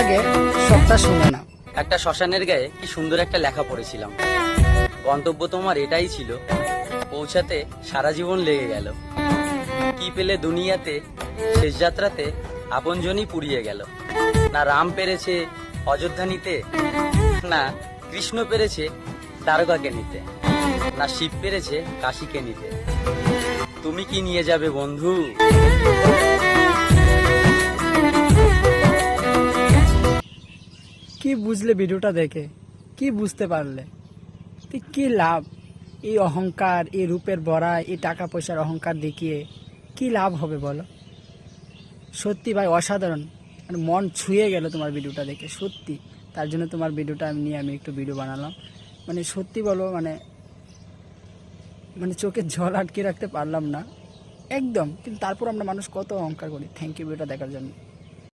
আগে সবটা শুনে না। একটা শ্মশানের গায়ে কি সুন্দর একটা লেখা পড়েছিলাম। গন্তব্য তোমার এটাই ছিল, পৌঁছাতে সারা জীবন লেগে গেল। কি পেলে দুনিয়াতে, শেষ যাত্রাতে আপনজনই পুড়িয়ে গেল। না রাম পেরেছে অযোধ্যা নিতে, না কৃষ্ণ পেরেছে দ্বারকাকে নিতে, না শিব পেরেছে কাশীকে নিতে। তুমি কি নিয়ে যাবে বন্ধু? কি বুঝলে ভিডিওটা দেখে? কি বুঝতে পারলে? কি লাভ এই অহংকার, এই রূপের বড়া, এই টাকা পয়সার অহংকার দেখিয়ে কি লাভ হবে বলো? সত্যি ভাই অসাধারণ, মানে মন ছুঁয়ে গেল তোমার ভিডিওটা দেখে, সত্যি। তার জন্য তোমার ভিডিওটা নিয়ে আমি একটু ভিডিও বানালাম। মানে সত্যি বলো, মানে মানে চোখের জল আটকে রাখতে পারলাম না একদম। কিন্তু তারপর আমরা মানুষ কত অহংকার করি। থ্যাংক ইউ ভিডিওটা দেখার জন্য।